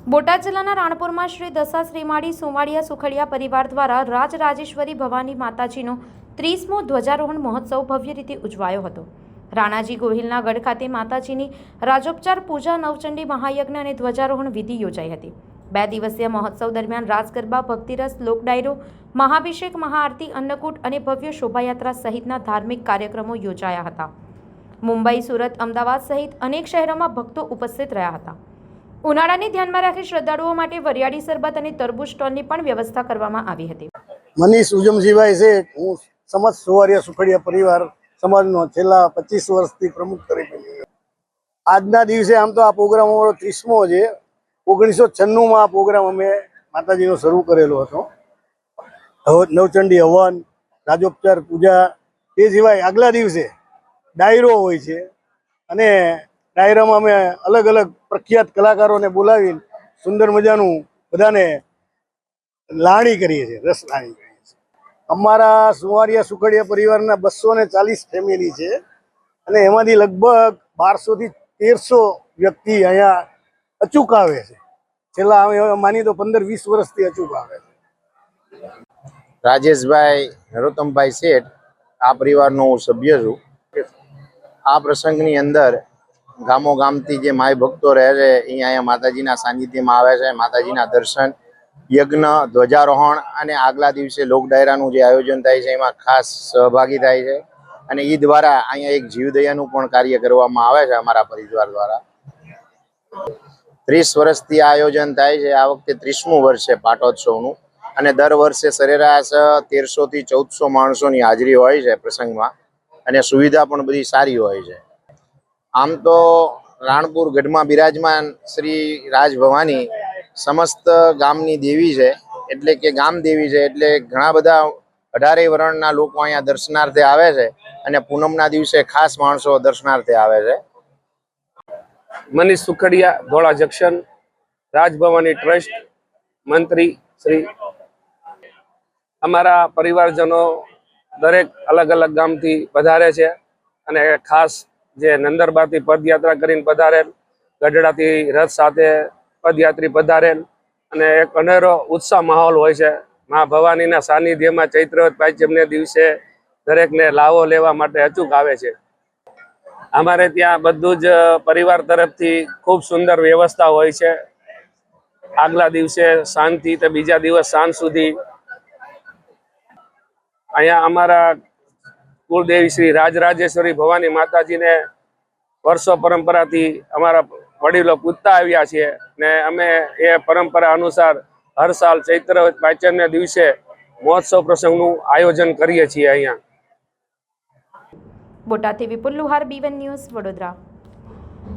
બોટાદ જિલ્લાના રાણપુરમાં શ્રી દશા શ્રીમાળી સોમાળિયા સુખડિયા પરિવાર દ્વારા રાજરાજેશ્વરી ભવાની માતાજીનો 30મો ધ્વજારોહણ મહોત્સવ ભવ્ય રીતે ઉજવાયો હતો। રાણાજી ગોહિલના ગઢ ખાતે માતાજીની રાજોપચાર પૂજા, નવચંડી મહાયજ્ઞ અને ધ્વજારોહણ વિધિ યોજાઈ હતી। 2 દિવસીય મહોત્સવ દરમિયાન રાસ ગરબા, ભક્તિરસ, લોકડાયરો, મહાભિષેક, મહાઆરતી, અન્નકૂટ અને ભવ્ય શોભાયાત્રા સહિતના ધાર્મિક કાર્યક્રમો યોજાયા હતા। મુંબઈ, સુરત, અમદાવાદ સહિત અનેક શહેરોમાં ભક્તો ઉપસ્થિત રહ્યા હતા। ઉનાળાને ધ્યાનમાં રાખી શ્રદ્ધાળુઓ માટે વરિયાળી શરબત અને તરબૂચ સ્ટોલની પણ વ્યવસ્થા કરવામાં આવી હતી। મનીષ ઉજમજીભાઈ છે, હું સમસ્ત સોવારિયા સુખડિયા પરિવાર સમાજનો છેલ્લા 25 વર્ષથી પ્રમુખ તરીકે આજના દિવસે આમ તો આ પ્રોગ્રામ અમારો 30મો છે। 1996માં આ પ્રોગ્રામ અમે માતાજીનો શરૂ કરેલો હતો। નવચંડી હવન, રાજોપચાર પૂજા, એ સિવાય આગલા દિવસે ડાયરો હોય છે અને ડાયરામાં અમે અલગ અલગ પ્રખ્યાત કલાકારોને બોલાવીને સુંદર મજાનું બધાને લાણી કરીએ છીએ, રસ લાણી કરીએ છીએ। અમારા સુવારિયા સુખડિયા પરિવારના 240 ફેમિલી છે અને એમાંથી લગભગ 1200 થી 1300 વ્યક્તિ અહીંયા અચૂક આવે છે। છેલ્લા અમે માની તો 15-20 વર્ષથી અચૂક આવે છે। રાજેશભાઈ નરોત્તમભાઈ શેઠ, આ પરિવારનો હું સભ્ય છું। આ પ્રસંગની અંદર ગામો ગામથી જે માય ભક્તો રહે છે અહીંયા માતાજીના સાનિધ્યમાં આવે છે। માતાજીના દર્શન, યજ્ઞ, ધ્વજારોહણ અને આગલા દિવસે લોક ડાયરાનું જે આયોજન થાય છે એમાં ખાસ સહભાગી થાય છે અને એ દ્વારા અહીંયા એક જીવદયાનું પણ કાર્ય કરવામાં આવે છે અમારા પરિવાર દ્વારા। 30 વર્ષથી આ આયોજન થાય છે। આ વખતે 30મું વર્ષ છે પાટોત્સવનું અને દર વર્ષે સરેરાશ 1300 થી 1400 માણસોની હાજરી હોય છે પ્રસંગમાં અને સુવિધા પણ બધી સારી હોય છે। આમ તો રાણપુર ગઢમાં બિરાજમાન શ્રી રાજ ભવાની સમસ્ત ગામની દેવી છે, એટલે કે ગામ દેવી છે, એટલે ઘણા બધા 18 વર્ણના લોકો અહીંયા દર્શનાર્થે આવે છે અને પૂનમના દિવસે ખાસ માણસો દર્શનાર્થે આવે છે। મનીષ સુખડિયા, ધોળા જંકશન, રાજભવાની ટ્રસ્ટ મંત્રી શ્રી। અમારા પરિવારજનો દરેક અલગ અલગ ગામથી પધારે છે અને ખાસ જે નંદરબારથી પદયાત્રા કરીને પધારેલ, ગઢડાથી રથ સાથે પદયાત્રી પધારેલ અને એક અનેરો ઉત્સાહ માહોલ હોય છે। મા ભવાનીના સાનિધ્યમાં ચૈત્રવદ પાંચમને દિવસે દરેકને લાવો લેવા માટે અચૂક આવે છે। અમારે ત્યાં બધું જ પરિવાર તરફથી ખૂબ સુંદર વ્યવસ્થા હોય છે। આગલા દિવસે સાંજથી તે બીજા દિવસ સાંજ સુધી અહીંયા અમારા કુળદેવી શ્રી રાજરાજેશ્વરી ભવાની માતાજીને વર્ષો પરંપરાથી અમારા વડીલો પૂજતા આવ્યા છીએ ને અમે એ પરંપરા અનુસાર હર સાલ ચૈત્રવદ પાંચમને દિવસે મહોત્સવ પ્રસંગનું આયોજન કરીએ છીએ અહીંયા। બોટાદથી વિપુલ લુહાર, B1 ન્યૂઝ, વડોદરા।